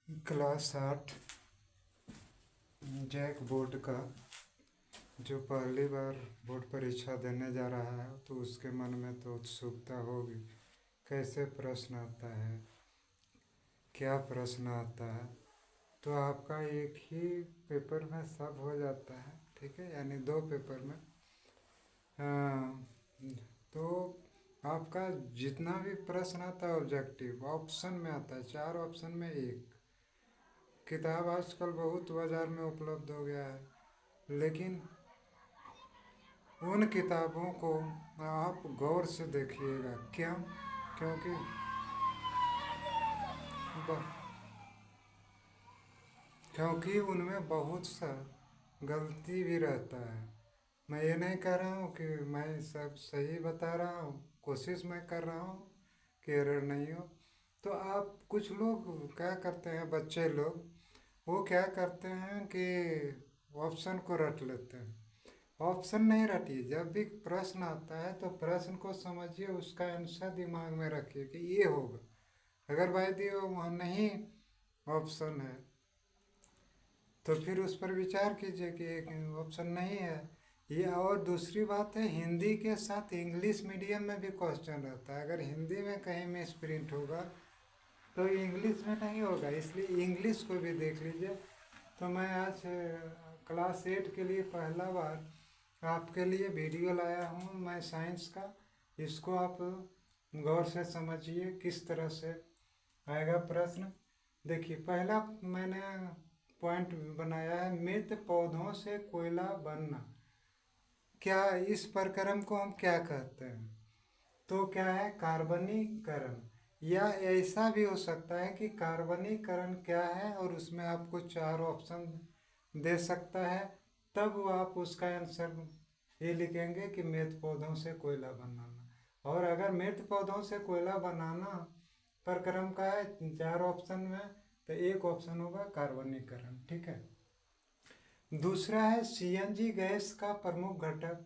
Class 8 JAC board का जो पहली बार बोर्ड परीक्षा देने जा रहा है तो उसके मन में तो उत्सुकता होगी। कैसे प्रश्न आता है, क्या प्रश्न आता है। तो आपका एक ही पेपर में सब हो जाता है, ठीक है, यानी 2 पेपर में। हाँ, तो आपका जितना भी प्रश्न आता है ऑब्जेक्टिव ऑप्शन में आता है, 4 ऑप्शन में एक। किताब आजकल बहुत बाज़ार में उपलब्ध हो गया है, लेकिन उन किताबों को आप गौर से देखिएगा। क्यों? क्योंकि ब- क्योंकि उनमें बहुत सा गलती भी रहता है। मैं ये नहीं कह रहा हूँ कि मैं सब सही बता रहा हूँ, कोशिश मैं कर रहा हूँ कि एरर नहीं हो। तो आप कुछ लोग क्या करते हैं, बच्चे लोग वो क्या करते हैं कि ऑप्शन को रट लेते हैं। ऑप्शन नहीं रटिए, जब भी प्रश्न आता है तो प्रश्न को समझिए, उसका आंसर दिमाग में रखिए कि ये होगा। अगर भाई दियो वहाँ नहीं ऑप्शन है तो फिर उस पर विचार कीजिए कि एक ऑप्शन नहीं है ये। और दूसरी बात है, हिंदी के साथ इंग्लिश मीडियम में भी क्वेश्चन रहता है। अगर हिंदी में कहीं मिस प्रिंट होगा तो इंग्लिश में नहीं होगा, इसलिए इंग्लिश को भी देख लीजिए। तो मैं आज क्लास 8 के लिए पहला बार आपके लिए वीडियो लाया हूँ, मैं साइंस का। इसको आप गौर से समझिए किस तरह से आएगा प्रश्न। देखिए, पहला मैंने पॉइंट बनाया है, मृत पौधों से कोयला बनना। क्या इस प्रक्रम को हम क्या कहते हैं? तो क्या है, कार्बनीकरण। या ऐसा भी हो सकता है कि कार्बनीकरण क्या है और उसमें आपको 4 ऑप्शन दे सकता है, तब वो आप उसका आंसर ये लिखेंगे कि मृत पौधों से कोयला बनाना। और अगर मृत पौधों से कोयला बनाना प्रक्रम का है 4 ऑप्शन में, तो एक ऑप्शन होगा कार्बनीकरण, ठीक है। दूसरा है सीएनजी गैस का प्रमुख घटक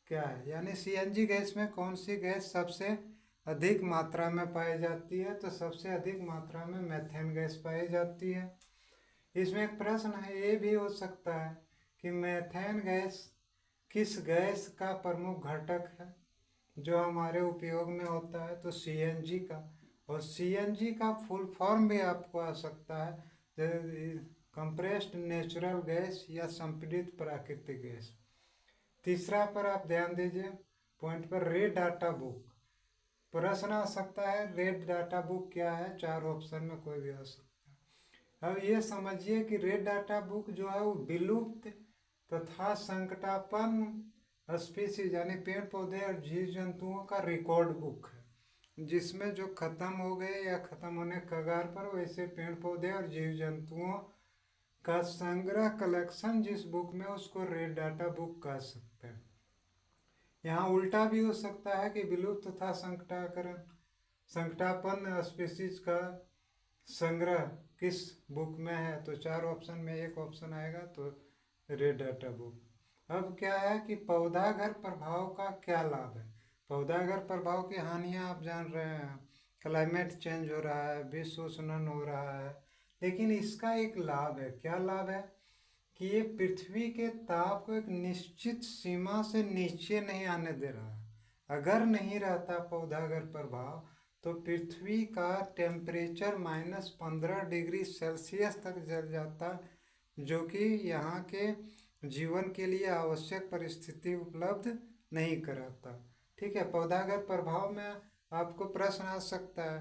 क्या है, यानी सीएनजी गैस में कौन सी गैस सबसे अधिक मात्रा में पाई जाती है। तो सबसे अधिक मात्रा में मेथेन गैस पाई जाती है। इसमें एक प्रश्न है, ये भी हो सकता है कि मेथेन गैस किस गैस का प्रमुख घटक है जो हमारे उपयोग में होता है। तो सीएनजी का। और सीएनजी का फुल फॉर्म भी आपको आ सकता है, कंप्रेस्ड नेचुरल गैस या संपीड़ित प्राकृतिक गैस। तीसरा पर आप ध्यान दीजिए पॉइंट पर, रेड डाटा बुक। प्रश्न आ सकता है रेड डाटा बुक क्या है, 4 ऑप्शन में कोई भी आ सकता है। अब ये समझिए कि रेड डाटा बुक जो है वो विलुप्त तथा संकटापन्न स्पीसीज यानी पेड़ पौधे और जीव जंतुओं का रिकॉर्ड बुक है, जिसमें जो खत्म हो गए या खत्म होने कगार पर वैसे पेड़ पौधे और जीव जंतुओं का संग्रह कलेक्शन जिस बुक में, उसको रेड डाटा बुक कह सकते हैं। यहाँ उल्टा भी हो सकता है कि विलुप्त तथा संकटापन्न स्पीसीज का संग्रह किस बुक में है। तो 4 ऑप्शन में एक ऑप्शन आएगा, तो रेड डाटा बुक। अब क्या है कि पौधाघर प्रभाव का क्या लाभ है। पौधाघर प्रभाव की हानियां आप जान रहे हैं, क्लाइमेट चेंज हो रहा है, विश्व उष्णन हो रहा है, लेकिन इसका एक लाभ है। क्या लाभ है कि ये पृथ्वी के ताप को एक निश्चित सीमा से नीचे नहीं आने दे रहा है। अगर नहीं रहता पौधाघर प्रभाव तो पृथ्वी का टेम्परेचर -15 डिग्री सेल्सियस तक जल जाता, जो कि यहाँ के जीवन के लिए आवश्यक परिस्थिति उपलब्ध नहीं कराता। ठीक है, पौधाघर प्रभाव में आपको प्रश्न आ सकता है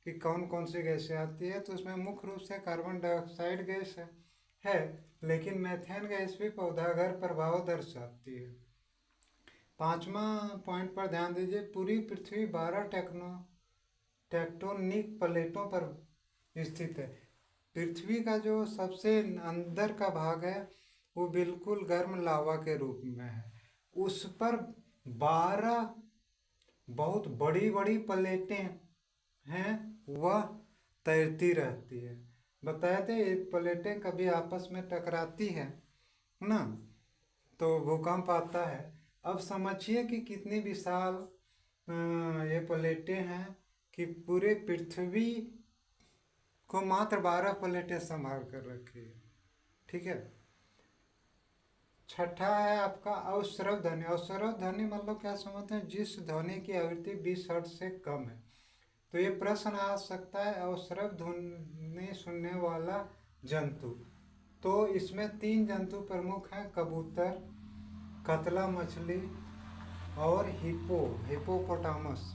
कि कौन कौन सी गैसें आती है। तो उसमें मुख्य रूप से कार्बन डाइऑक्साइड गैस है, लेकिन मेथेन गैस भी पौधाघर प्रभाव दर्शाती है। 5वां पॉइंट पर ध्यान दीजिए, पूरी पृथ्वी 12 टेक्टोनिक प्लेटों पर स्थित है। पृथ्वी का जो सबसे अंदर का भाग है वो बिल्कुल गर्म लावा के रूप में है। उस पर 12 बहुत बड़ी बड़ी प्लेटें हैं, वह तैरती रहती है। बताए थे ये प्लेटें कभी आपस में टकराती है ना, तो भूकंप आता है। अब समझिए कि कितनी विशाल ये प्लेटें हैं कि पूरे पृथ्वी को मात्र 12 प्लेटें संभाल कर रखी है। ठीक है। छठा है आपका अवस्रव ध्वनि। अवस्रव ध्वनि मतलब क्या समझते हैं? जिस ध्वनि की आवृत्ति 20 हर्ट्ज से कम है। तो ये प्रश्न आ सकता है, अवस्रव ध्वनि सुनने वाला जंतु। तो इसमें 3 जंतु प्रमुख हैं, कबूतर, कतला मछली और हिपोपोटामस।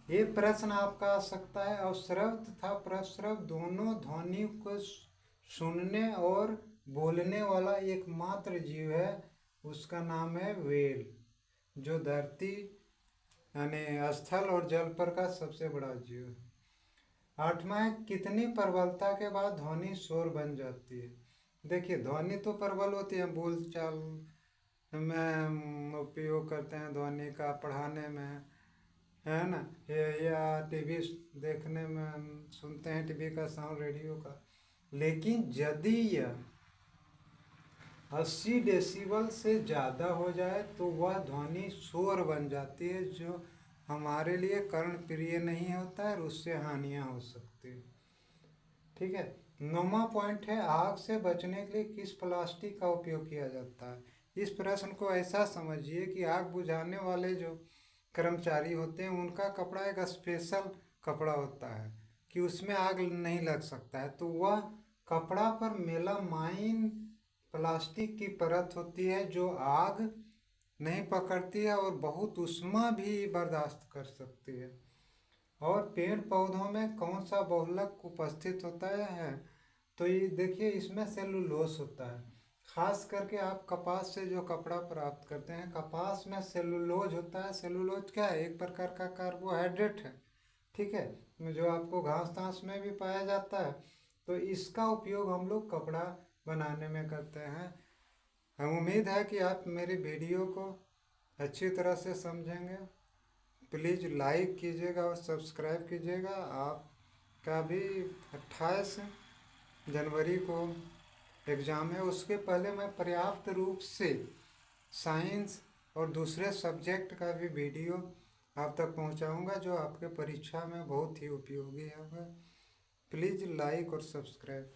ये प्रश्न आपका आ सकता है। अवस्रव तथा प्रस्रव दोनों ध्वनि को सुनने और बोलने वाला एकमात्र जीव है, उसका नाम है व्हेल, जो धरती यानी स्थल और जल पर का सबसे बड़ा जीव है। 8वां है, कितनी प्रबलता के बाद ध्वनि शोर बन जाती है? देखिए, ध्वनि तो प्रबल होती है, बोलचाल में उपयोग करते हैं ध्वनि का, पढ़ाने में, है ना, या टीवी देखने में हम सुनते हैं टीवी का साउंड, रेडियो का। लेकिन यदि यह 80 डेसिबल से ज़्यादा हो जाए तो वह ध्वनि शोर बन जाती है, जो हमारे लिए कर्णप्रिय नहीं होता है और उससे हानियाँ हो सकती है। ठीक है। 9वां पॉइंट है, आग से बचने के लिए किस प्लास्टिक का उपयोग किया जाता है? इस प्रश्न को ऐसा समझिए कि आग बुझाने वाले जो कर्मचारी होते हैं उनका कपड़ा एक स्पेशल कपड़ा होता है कि उसमें आग नहीं लग सकता है, तो वह कपड़ा पर मेलामाइन प्लास्टिक की परत होती है जो आग नहीं पकड़ती है और बहुत ऊष्मा भी बर्दाश्त कर सकती है। और पेड़ पौधों में कौन सा बहुलक उपस्थित होता है? तो ये देखिए, इसमें सेलुलोस होता है। खास करके आप कपास से जो कपड़ा प्राप्त करते हैं, कपास में सेलुलोज होता है। सेलुलोज क्या है? एक प्रकार का कार्बोहाइड्रेट है। ठीक है, जो आपको घास तास में भी पाया जाता है। तो इसका उपयोग हम लोग कपड़ा बनाने में करते हैं। हम उम्मीद है कि आप मेरी वीडियो को अच्छी तरह से समझेंगे। प्लीज़ लाइक कीजिएगा और सब्सक्राइब कीजिएगा। आपका भी 28 जनवरी को एग्ज़ाम है, उसके पहले मैं पर्याप्त रूप से साइंस और दूसरे सब्जेक्ट का भी वीडियो आप तक पहुंचाऊंगा, जो आपके परीक्षा में बहुत ही उपयोगी होगा। प्लीज़ लाइक और सब्सक्राइब।